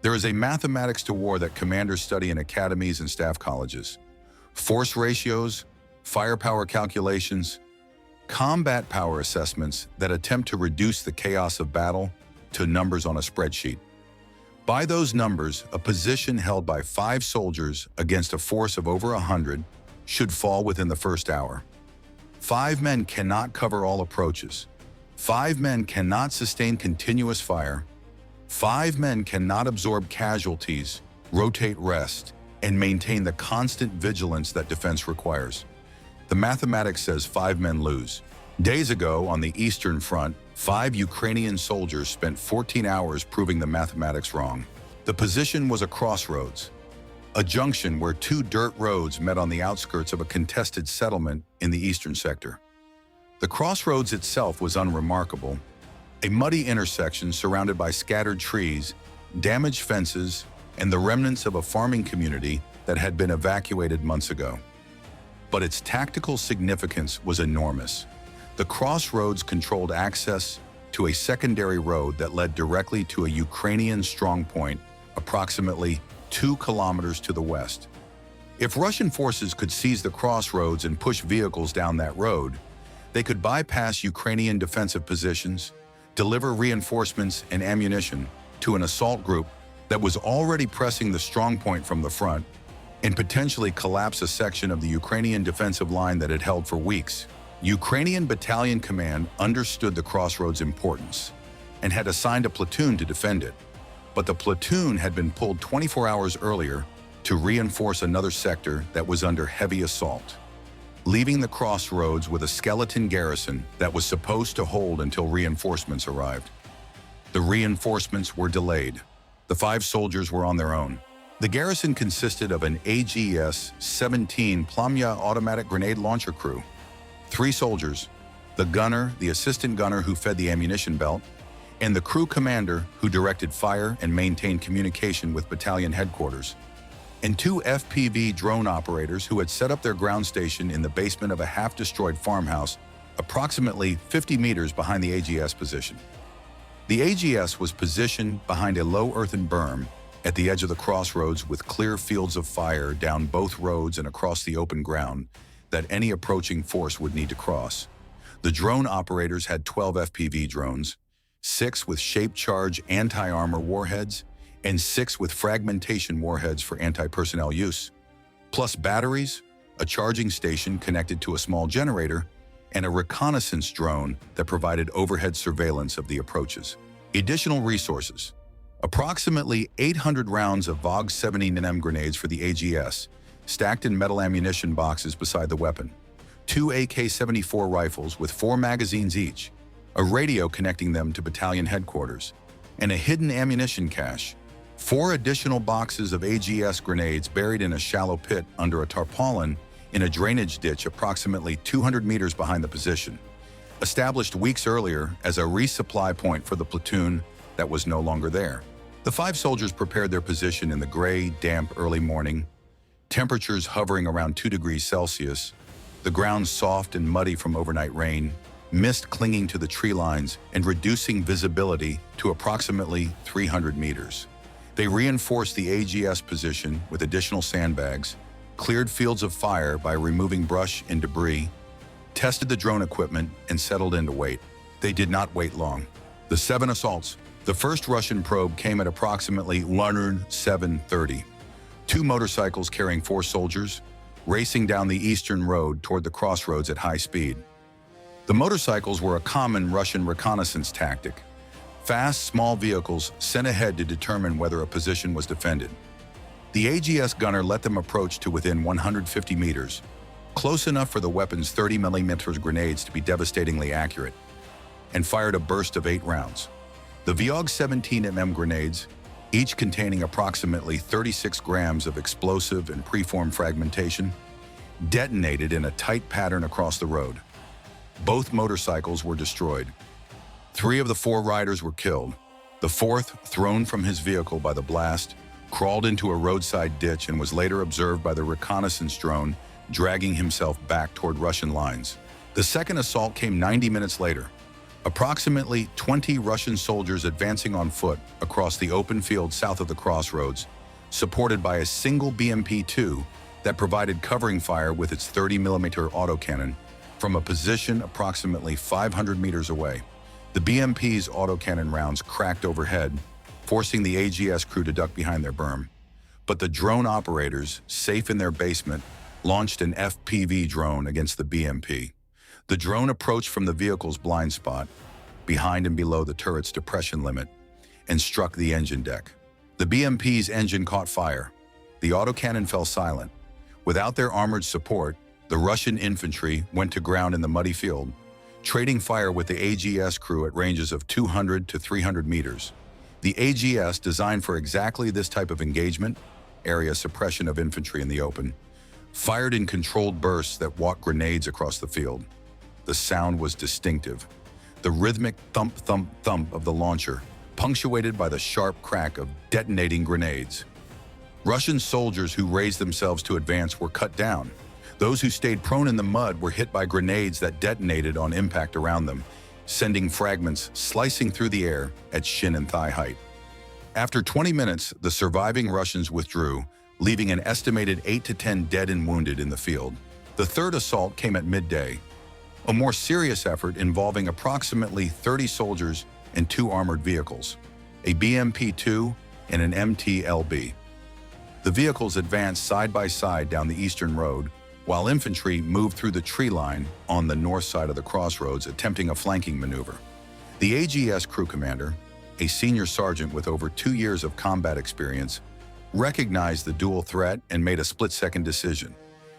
There is a mathematics to war that commanders study in academies and staff colleges. Force ratios, firepower calculations, combat power assessments that attempt to reduce the chaos of battle to numbers on a spreadsheet. By those numbers, a position held by 5 soldiers against a force of over 100 should fall within the first hour. 5 men cannot cover all approaches. 5 men cannot sustain continuous fire. 5 men cannot absorb casualties, rotate rest, and maintain the constant vigilance that defense requires. The mathematics says 5 men lose. Days ago, on the Eastern Front, 5 Ukrainian soldiers spent 14 hours proving the mathematics wrong. The position was a crossroads, a junction where 2 dirt roads met on the outskirts of a contested settlement in the eastern sector. The crossroads itself was unremarkable, a muddy intersection surrounded by scattered trees, damaged fences, and the remnants of a farming community that had been evacuated months ago. But its tactical significance was enormous. The crossroads controlled access to a secondary road that led directly to a Ukrainian strongpoint approximately 2 kilometers to the west. If Russian forces could seize the crossroads and push vehicles down that road, they could bypass Ukrainian defensive positions, deliver reinforcements and ammunition to an assault group that was already pressing the strongpoint from the front, and potentially collapse a section of the Ukrainian defensive line that had held for weeks. Ukrainian Battalion Command understood the crossroads' importance and had assigned a platoon to defend it, but the platoon had been pulled 24 hours earlier to reinforce another sector that was under heavy assault, leaving the crossroads with a skeleton garrison that was supposed to hold until reinforcements arrived. The reinforcements were delayed. The 5 soldiers were on their own. The garrison consisted of an AGS-17 Plamya automatic grenade launcher crew, 3 soldiers, the gunner, the assistant gunner who fed the ammunition belt, and the crew commander who directed fire and maintained communication with battalion headquarters, and 2 FPV drone operators who had set up their ground station in the basement of a half-destroyed farmhouse approximately 50 meters behind the AGS position. The AGS was positioned behind a low earthen berm at the edge of the crossroads with clear fields of fire down both roads and across the open ground that any approaching force would need to cross. The drone operators had 12 FPV drones, 6 with shape charge anti-armor warheads, and 6 with fragmentation warheads for anti-personnel use, plus batteries, a charging station connected to a small generator, and a reconnaissance drone that provided overhead surveillance of the approaches. Additional resources: approximately 800 rounds of VOG 70mm grenades for the AGS, stacked in metal ammunition boxes beside the weapon, 2 AK-74 rifles with 4 magazines each, a radio connecting them to battalion headquarters, and a hidden ammunition cache, 4 additional boxes of AGS grenades buried in a shallow pit under a tarpaulin in a drainage ditch approximately 200 meters behind the position, established weeks earlier as a resupply point for the platoon that was no longer there. The 5 soldiers prepared their position in the gray, damp early morning, temperatures hovering around 2 degrees Celsius, the ground soft and muddy from overnight rain, mist clinging to the tree lines and reducing visibility to approximately 300 meters. They reinforced the AGS position with additional sandbags, cleared fields of fire by removing brush and debris, tested the drone equipment, and settled in to wait. They did not wait long. The 7 assaults. The first Russian probe came at approximately 7:30. 2 motorcycles carrying 4 soldiers, racing down the eastern road toward the crossroads at high speed. The motorcycles were a common Russian reconnaissance tactic. Fast, small vehicles sent ahead to determine whether a position was defended. The AGS gunner let them approach to within 150 meters, close enough for the weapon's 30mm grenades to be devastatingly accurate, and fired a burst of 8 rounds. The VOG 17mm grenades, each containing approximately 36 grams of explosive and preformed fragmentation, detonated in a tight pattern across the road. Both motorcycles were destroyed. 3 of the 4 riders were killed. The 4th, thrown from his vehicle by the blast, crawled into a roadside ditch and was later observed by the reconnaissance drone, dragging himself back toward Russian lines. The second assault came 90 minutes later. Approximately 20 Russian soldiers advancing on foot across the open field south of the crossroads, supported by a single BMP-2 that provided covering fire with its 30mm autocannon from a position approximately 500 meters away. The BMP's autocannon rounds cracked overhead, forcing the AGS crew to duck behind their berm. But the drone operators, safe in their basement, launched an FPV drone against the BMP. The drone approached from the vehicle's blind spot, behind and below the turret's depression limit, and struck the engine deck. The BMP's engine caught fire. The autocannon fell silent. Without their armored support, the Russian infantry went to ground in the muddy field, trading fire with the AGS crew at ranges of 200 to 300 meters. The AGS, designed for exactly this type of engagement, area suppression of infantry in the open, fired in controlled bursts that walked grenades across the field. The sound was distinctive. The rhythmic thump, thump, thump of the launcher, punctuated by the sharp crack of detonating grenades. Russian soldiers who raised themselves to advance were cut down. Those who stayed prone in the mud were hit by grenades that detonated on impact around them, sending fragments slicing through the air at shin and thigh height. After 20 minutes, the surviving Russians withdrew, leaving an estimated 8 to 10 dead and wounded in the field. The third assault came at midday, a more serious effort involving approximately 30 soldiers and 2 armored vehicles, a BMP-2 and an MTLB. The vehicles advanced side by side down the eastern road, while infantry moved through the tree line on the north side of the crossroads, attempting a flanking maneuver. The AGS crew commander, a senior sergeant with over 2 years of combat experience, recognized the dual threat and made a split-second decision.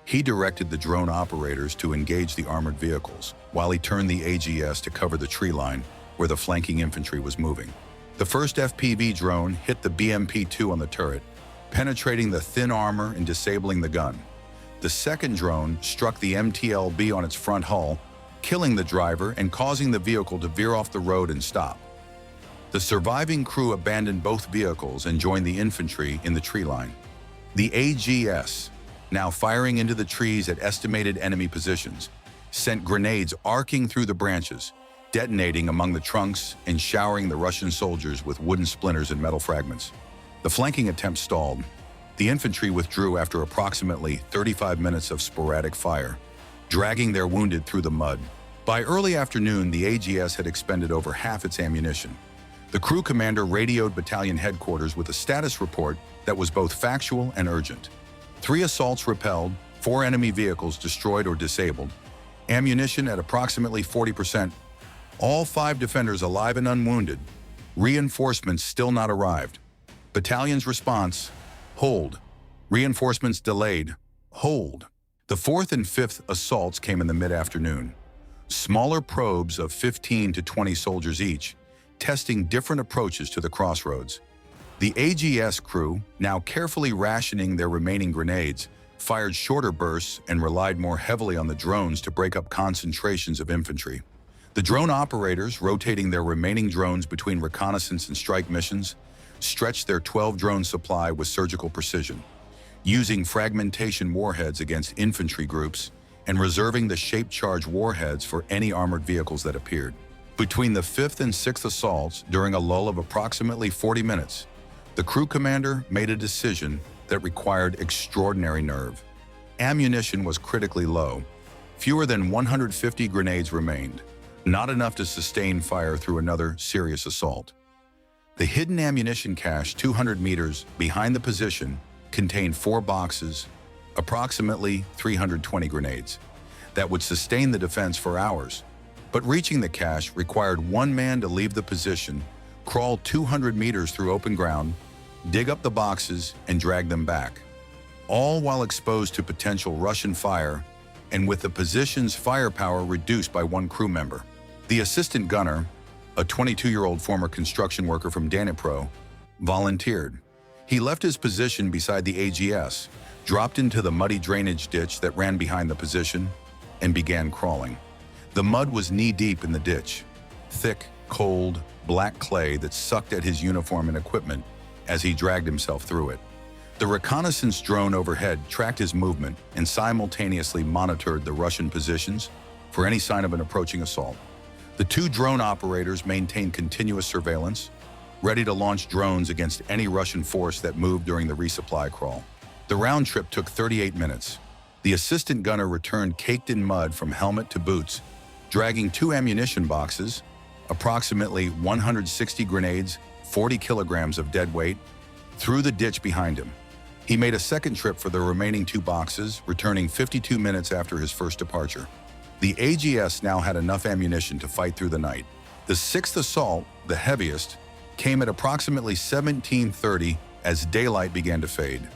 He directed the drone operators to engage the armored vehicles, while he turned the AGS to cover the tree line where the flanking infantry was moving. The first FPV drone hit the BMP-2 on the turret, penetrating the thin armor and disabling the gun. The second drone struck the MTLB on its front hull, killing the driver and causing the vehicle to veer off the road and stop. The surviving crew abandoned both vehicles and joined the infantry in the tree line. The AGS, now firing into the trees at estimated enemy positions, sent grenades arcing through the branches, detonating among the trunks and showering the Russian soldiers with wooden splinters and metal fragments. The flanking attempt stalled. The infantry withdrew after approximately 35 minutes of sporadic fire, dragging their wounded through the mud. By early afternoon, the AGS had expended over half its ammunition. The crew commander radioed battalion headquarters with a status report that was both factual and urgent. 3 assaults repelled, 4 enemy vehicles destroyed or disabled, ammunition at approximately 40%, all 5 defenders alive and unwounded, reinforcements still not arrived. Battalion's response: hold. Reinforcements delayed. Hold. The 4th and 5th assaults came in the mid-afternoon. Smaller probes of 15 to 20 soldiers each, testing different approaches to the crossroads. The AGS crew, now carefully rationing their remaining grenades, fired shorter bursts and relied more heavily on the drones to break up concentrations of infantry. The drone operators, rotating their remaining drones between reconnaissance and strike missions, stretched their 12-drone supply with surgical precision, using fragmentation warheads against infantry groups and reserving the shape-charge warheads for any armored vehicles that appeared. Between the 5th and 6th assaults, during a lull of approximately 40 minutes, the crew commander made a decision that required extraordinary nerve. Ammunition was critically low. Fewer than 150 grenades remained, not enough to sustain fire through another serious assault. The hidden ammunition cache 200 meters behind the position contained 4 boxes, approximately 320 grenades, that would sustain the defense for hours. But reaching the cache required 1 man to leave the position, crawl 200 meters through open ground, dig up the boxes, and drag them back, all while exposed to potential Russian fire and with the position's firepower reduced by 1 crew member. The assistant gunner, a 22-year-old former construction worker from Dnipro, volunteered. He left his position beside the AGS, dropped into the muddy drainage ditch that ran behind the position, and began crawling. The mud was knee-deep in the ditch, thick, cold, black clay that sucked at his uniform and equipment as he dragged himself through it. The reconnaissance drone overhead tracked his movement and simultaneously monitored the Russian positions for any sign of an approaching assault. The two drone operators maintained continuous surveillance, ready to launch drones against any Russian force that moved during the resupply crawl. The round trip took 38 minutes. The assistant gunner returned caked in mud from helmet to boots, dragging 2 ammunition boxes, approximately 160 grenades, 40 kilograms of dead weight, through the ditch behind him. He made a second trip for the remaining 2 boxes, returning 52 minutes after his first departure. The AGS now had enough ammunition to fight through the night. The 6th assault, the heaviest, came at approximately 17:30 as daylight began to fade.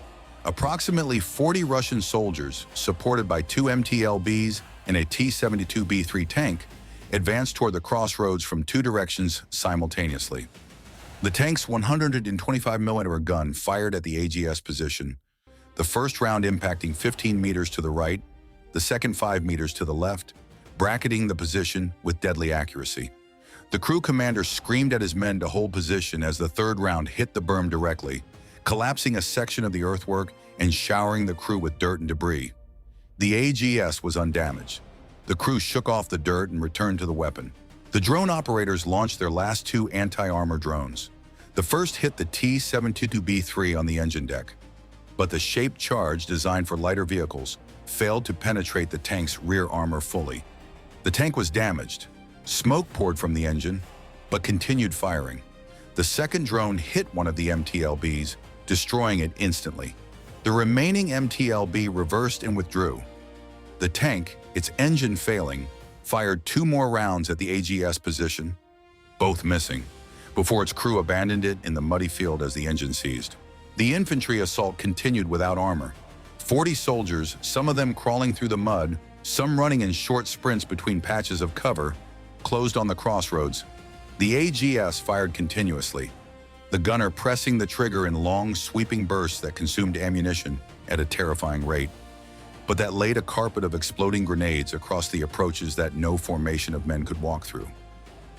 Approximately 40 Russian soldiers, supported by 2 MTLBs and a T-72B3 tank, advanced toward the crossroads from 2 directions simultaneously. The tank's 125mm gun fired at the AGS position, the first round impacting 15 meters to the right, the second 5 meters to the left, bracketing the position with deadly accuracy. The crew commander screamed at his men to hold position as the third round hit the berm directly, collapsing a section of the earthwork and showering the crew with dirt and debris. The AGS was undamaged. The crew shook off the dirt and returned to the weapon. The drone operators launched their last 2 anti-armor drones. The first hit the T-72B3 on the engine deck, but the shaped charge designed for lighter vehicles failed to penetrate the tank's rear armor fully. The tank was damaged. Smoke poured from the engine, but continued firing. The second drone hit one of the MTLBs, destroying it instantly. The remaining MTLB reversed and withdrew. The tank, its engine failing, fired 2 more rounds at the AGS position, both missing, before its crew abandoned it in the muddy field as the engine seized. The infantry assault continued without armor. 40 soldiers, some of them crawling through the mud, some running in short sprints between patches of cover, closed on the crossroads. The AGS fired continuously, the gunner pressing the trigger in long, sweeping bursts that consumed ammunition at a terrifying rate, but that laid a carpet of exploding grenades across the approaches that no formation of men could walk through.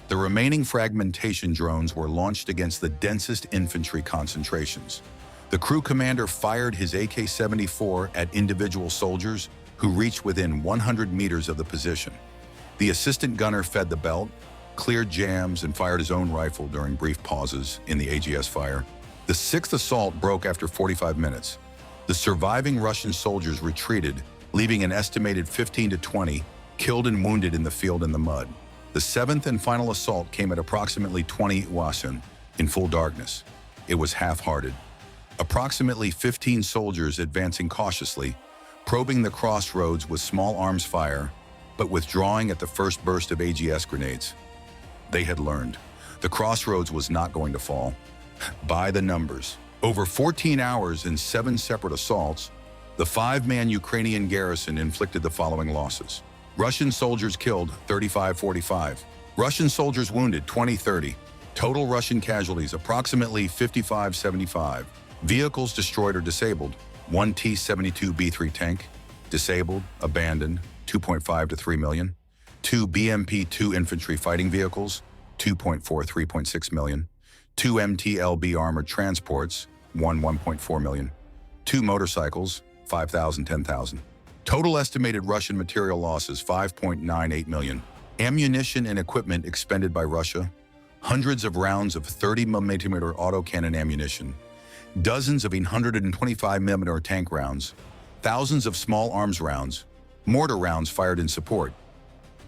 The remaining fragmentation drones were launched against the densest infantry concentrations. The crew commander fired his AK-74 at individual soldiers who reached within 100 meters of the position. The assistant gunner fed the belt, cleared jams, and fired his own rifle during brief pauses in the AGS fire. The 6th assault broke after 45 minutes. The surviving Russian soldiers retreated, leaving an estimated 15 to 20 killed and wounded in the field in the mud. The 7th and final assault came at approximately 20 Wasun, in full darkness. It was half-hearted. Approximately 15 soldiers advancing cautiously, probing the crossroads with small arms fire, but withdrawing at the first burst of AGS grenades. They had learned. The crossroads was not going to fall. By the numbers. Over 14 hours in 7 separate assaults, the 5-man Ukrainian garrison inflicted the following losses. Russian soldiers killed 35-45. Russian soldiers wounded 20-30. Total Russian casualties approximately 55-75. Vehicles destroyed or disabled. 1 T-72B3 tank, disabled, abandoned, 2.5 to 3 million. 2 BMP-2 infantry fighting vehicles, 3.6 million. 2 MTLB armored transports, 1.4 million. 2 motorcycles, 5,000, 10,000. Total estimated Russian material losses, 5.98 million. Ammunition and equipment expended by Russia, hundreds of rounds of 30mm autocannon ammunition, dozens of 125mm tank rounds, thousands of small arms rounds, mortar rounds fired in support,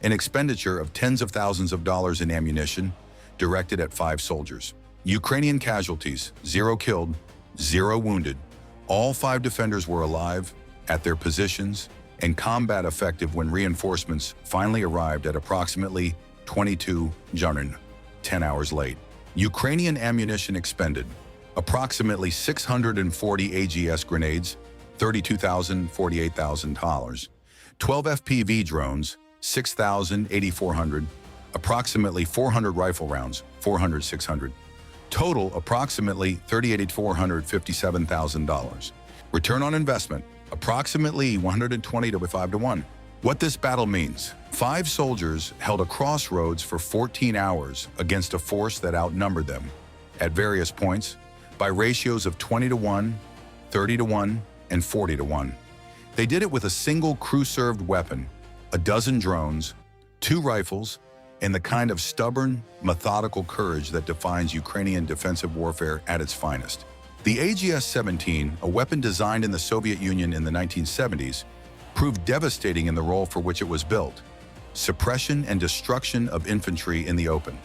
an expenditure of tens of thousands of dollars in ammunition directed at 5 soldiers. Ukrainian casualties, 0 killed, 0 wounded. All 5 defenders were alive, at their positions, and combat effective when reinforcements finally arrived at approximately 22 Junin, 10 hours late. Ukrainian ammunition expended, approximately 640 AGS grenades, $32,000, $48,000. 12 FPV drones, 6,000, 8,400, approximately 400 rifle rounds, 400, 600. Total, approximately $38,457,000. Return on investment, approximately 120 to 5 to 1. What this battle means: 5 soldiers held a crossroads for 14 hours against a force that outnumbered them, at various points, by ratios of 20 to 1, 30 to 1, and 40 to 1. They did it with a single crew-served weapon, a dozen drones, 2 rifles, and the kind of stubborn, methodical courage that defines Ukrainian defensive warfare at its finest. The AGS-17, a weapon designed in the Soviet Union in the 1970s, proved devastating in the role for which it was built: suppression and destruction of infantry in the open.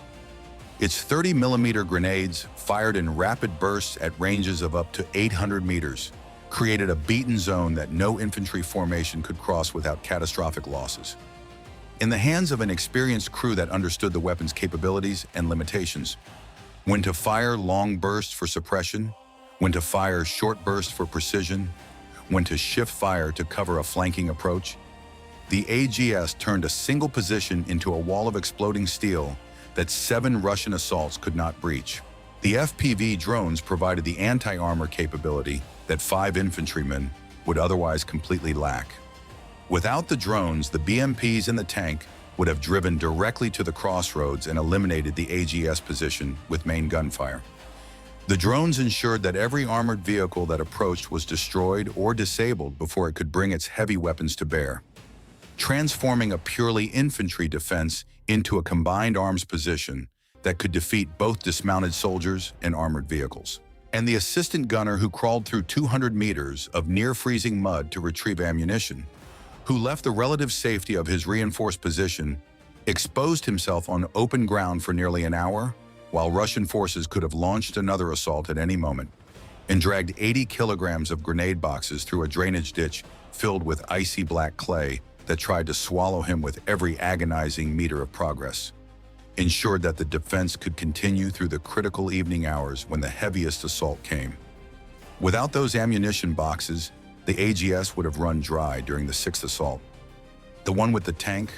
Its 30mm grenades, fired in rapid bursts at ranges of up to 800 meters, created a beaten zone that no infantry formation could cross without catastrophic losses. In the hands of an experienced crew that understood the weapon's capabilities and limitations, when to fire long bursts for suppression, when to fire short bursts for precision, when to shift fire to cover a flanking approach, the AGS turned a single position into a wall of exploding steel that 7 Russian assaults could not breach. The FPV drones provided the anti-armor capability that 5 infantrymen would otherwise completely lack. Without the drones, the BMPs in the tank would have driven directly to the crossroads and eliminated the AGS position with main gunfire. The drones ensured that every armored vehicle that approached was destroyed or disabled before it could bring its heavy weapons to bear, transforming a purely infantry defense into a combined arms position that could defeat both dismounted soldiers and armored vehicles. And the assistant gunner who crawled through 200 meters of near-freezing mud to retrieve ammunition, who left the relative safety of his reinforced position, exposed himself on open ground for nearly an hour, while Russian forces could have launched another assault at any moment, and dragged 80 kilograms of grenade boxes through a drainage ditch filled with icy black clay that tried to swallow him with every agonizing meter of progress, ensured that the defense could continue through the critical evening hours when the heaviest assault came. Without those ammunition boxes, the AGS would have run dry during the 6th assault. The one with the tank,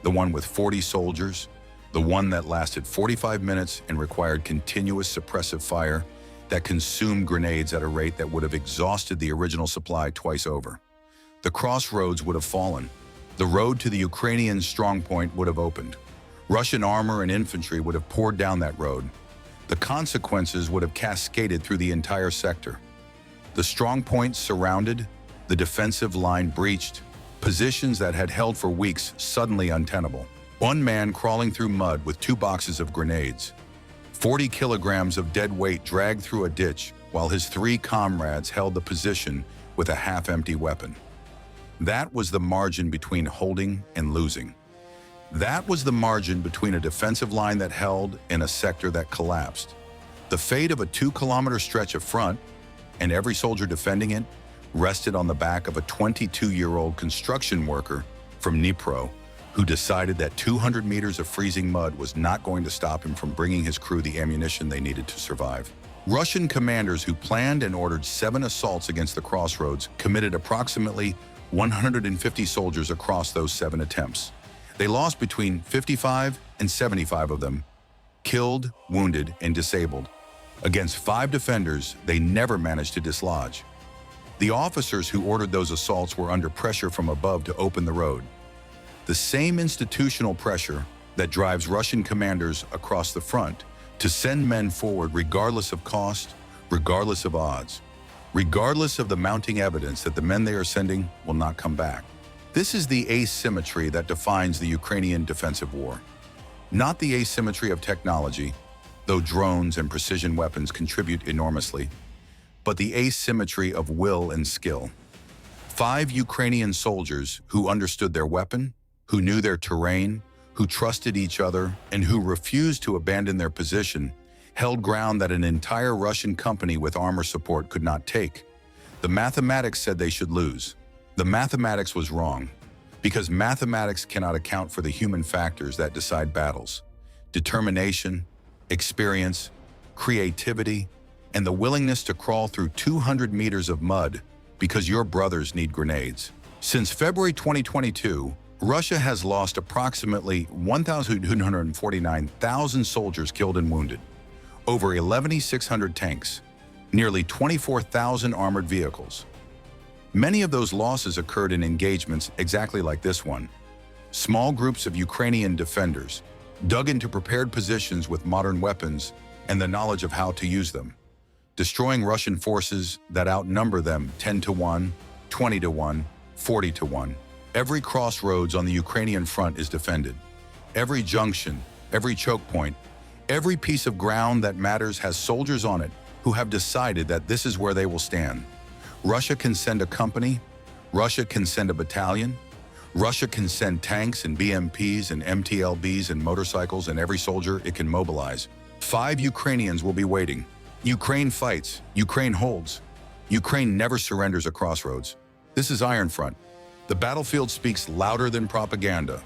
the one with 40 soldiers, the one that lasted 45 minutes and required continuous suppressive fire that consumed grenades at a rate that would have exhausted the original supply twice over. The crossroads would have fallen. The road to the Ukrainian strongpoint would have opened. Russian armor and infantry would have poured down that road. The consequences would have cascaded through the entire sector. The strongpoint surrounded, the defensive line breached, positions that had held for weeks suddenly untenable. One man crawling through mud with 2 boxes of grenades. 40 kilograms of dead weight dragged through a ditch while his 3 comrades held the position with a half-empty weapon. That was the margin between holding and losing. That was the margin between a defensive line that held and a sector that collapsed. The fate of a 2-kilometer stretch of front, and every soldier defending it, rested on the back of a 22-year-old construction worker from Dnipro who decided that 200 meters of freezing mud was not going to stop him from bringing his crew the ammunition they needed to survive. Russian commanders who planned and ordered 7 assaults against the crossroads committed approximately 150 soldiers across those 7 attempts. They lost between 55 and 75 of them, killed, wounded, and disabled. Against 5 defenders, they never managed to dislodge. The officers who ordered those assaults were under pressure from above to open the road. The same institutional pressure that drives Russian commanders across the front to send men forward regardless of cost, regardless of odds, regardless of the mounting evidence that the men they are sending will not come back. This is the asymmetry that defines the Ukrainian defensive war. Not the asymmetry of technology, though drones and precision weapons contribute enormously, but the asymmetry of will and skill. 5 Ukrainian soldiers who understood their weapon, who knew their terrain, who trusted each other, and who refused to abandon their position, held ground that an entire Russian company with armor support could not take. The mathematics said they should lose. The mathematics was wrong, because mathematics cannot account for the human factors that decide battles: determination, experience, creativity, and the willingness to crawl through 200 meters of mud because your brothers need grenades. Since February 2022, Russia has lost approximately 1,249,000 soldiers killed and wounded, over 11,600 tanks, nearly 24,000 armored vehicles. Many of those losses occurred in engagements exactly like this one. Small groups of Ukrainian defenders dug into prepared positions with modern weapons and the knowledge of how to use them, destroying Russian forces that outnumber them 10 to 1, 20 to 1, 40 to 1. Every crossroads on the Ukrainian front is defended. Every junction, every choke point, every piece of ground that matters has soldiers on it who have decided that this is where they will stand. Russia can send a company, Russia can send a battalion, Russia can send tanks and BMPs and MTLBs and motorcycles and every soldier it can mobilize. 5 Ukrainians will be waiting. Ukraine fights, Ukraine holds. Ukraine never surrenders at crossroads. This is Iron Front. The battlefield speaks louder than propaganda.